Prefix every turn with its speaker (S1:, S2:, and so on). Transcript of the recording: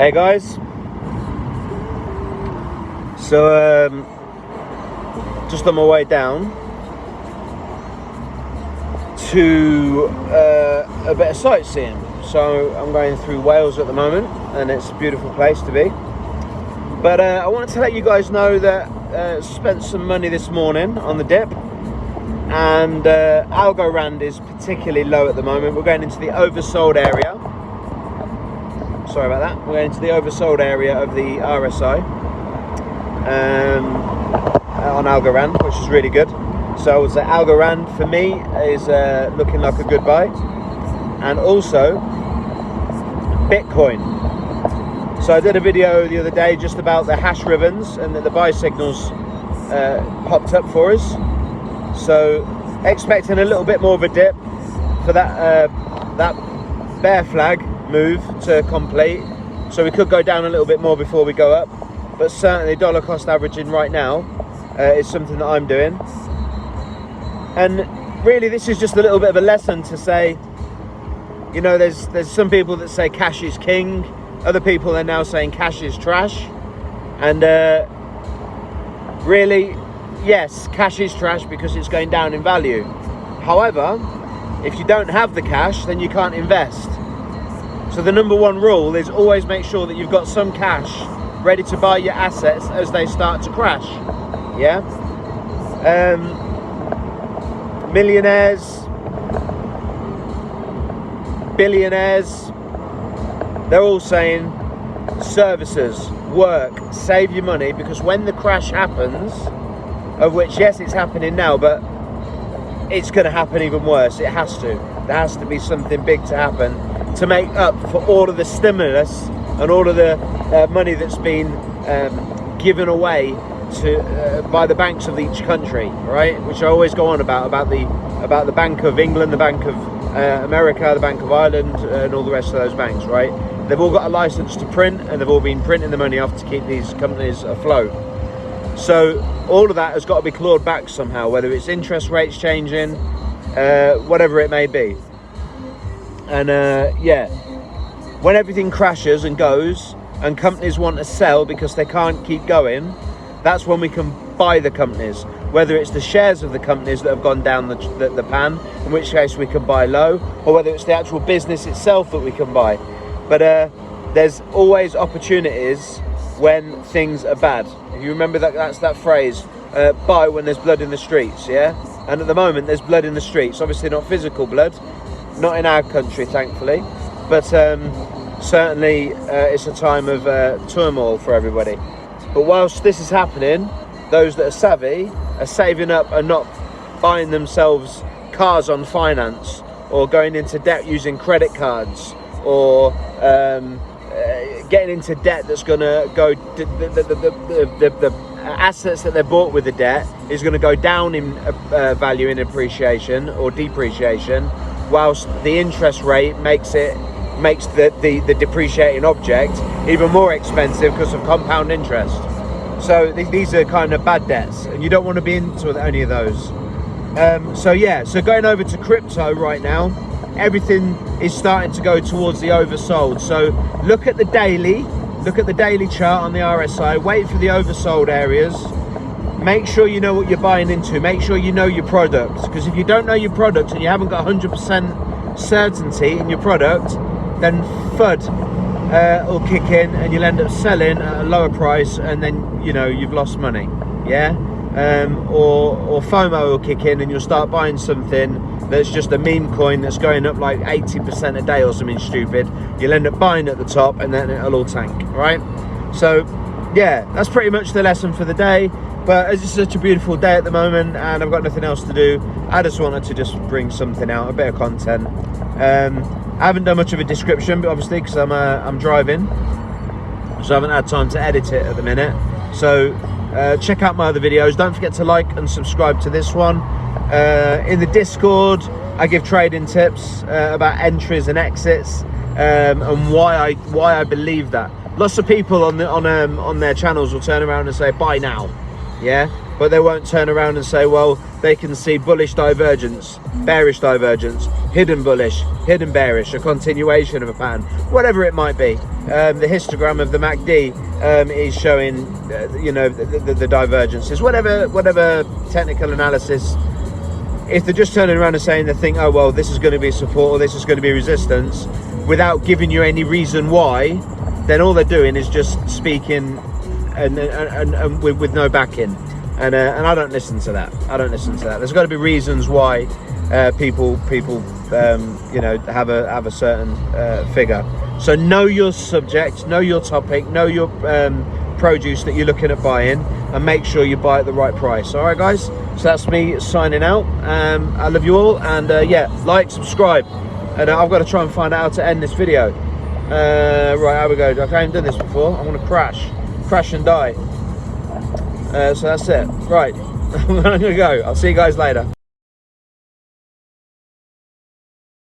S1: Hey guys, so just on my way down to a bit of sightseeing. So I'm going through Wales at the moment and it's a beautiful place to be, but I wanted to let you guys know that spent some money this morning on the dip, and Algorand is particularly low at the moment. We're going into the oversold area. Sorry about that. We're going to the oversold area of the RSI on Algorand, which is really good. So I would say Algorand for me is looking like a good buy, and also Bitcoin. So I did a video the other day just about the hash ribbons and that the buy signals popped up for us. So expecting a little bit more of a dip for that bear flag move to complete, so we could go down a little bit more before we go up, but certainly dollar cost averaging right now is something that I'm doing. And really this is just a little bit of a lesson to say, you know, there's some people that say cash is king, other people are now saying cash is trash, and really, yes, cash is trash because it's going down in value. However, if you don't have the cash, then you can't invest. So the number one rule is always make sure that you've got some cash ready to buy your assets as they start to crash. Yeah. Millionaires, billionaires, they're all saying services, work, save your money, because when the crash happens, of which yes it's happening now, but it's going to happen even worse. It has to. There has to be something big to happen to make up for all of the stimulus and all of the money that's been given away to by the banks of each country, right? Which I always go on about the Bank of England, the Bank of America, the Bank of Ireland, and all the rest of those banks, right? They've all got a license to print, and they've all been printing the money off to keep these companies afloat. So all of that has got to be clawed back somehow, whether it's interest rates changing, whatever it may be. And yeah, when everything crashes and goes and companies want to sell because they can't keep going, that's when we can buy the companies, whether it's the shares of the companies that have gone down the pan, in which case we can buy low, or whether it's the actual business itself that we can buy. But there's always opportunities when things are bad. If you remember that's that phrase, buy when there's blood in the streets, yeah? And at the moment there's blood in the streets, obviously not physical blood, not in our country thankfully, but certainly it's a time of turmoil for everybody. But whilst this is happening, those that are savvy are saving up and not buying themselves cars on finance, or going into debt using credit cards, or getting into debt that's going to go, the assets that they're bought with the debt is going to go down in value in appreciation or depreciation, whilst the interest rate makes the depreciating object even more expensive because of compound interest. So these are kind of bad debts, and you don't want to be into any of those. So yeah, so going over to crypto right now, everything is starting to go towards the oversold. So look at the daily chart on the RSI, wait for the oversold areas, make sure you know what you're buying into, make sure you know your product, because if you don't know your product and you haven't got 100% certainty in your product, then FUD will kick in and you'll end up selling at a lower price, and then you know you've lost money. Yeah. Or FOMO will kick in and you'll start buying something that's just a meme coin that's going up like 80% a day or something stupid. You'll end up buying at the top and then it'll all tank, right? So yeah, that's pretty much the lesson for the day. But as it's such a beautiful day at the moment and I've got nothing else to do, I just wanted to just bring something out, a bit of content. I haven't done much of a description, but obviously because I'm driving, so I haven't had time to edit it at the minute. So check out my other videos. Don't forget to like and subscribe to this one. In the Discord I give trading tips about entries and exits, and why I believe that. Lots of people on their channels will turn around and say buy now, yeah, but they won't turn around and say, well, they can see bullish divergence, bearish divergence, hidden bullish, hidden bearish, a continuation of a pattern, whatever it might be. The histogram of the MACD is showing, you know, the divergences, whatever technical analysis. If they're just turning around and saying they think, oh well, this is going to be support or this is going to be resistance, without giving you any reason why, then all they're doing is just speaking and with no backing. And I don't listen to that. I don't listen to that. There's got to be reasons why people you know, have a certain figure. So know your subject, know your topic, know your produce that you're looking at buying, and make sure you buy at the right price. All right, guys. So that's me signing out. I love you all, and yeah, like, subscribe, and I've got to try and find out how to end this video. Right, how we go? I haven't done this before. I want to crash and die. So that's it. Right, I'm gonna go. I'll see you guys later.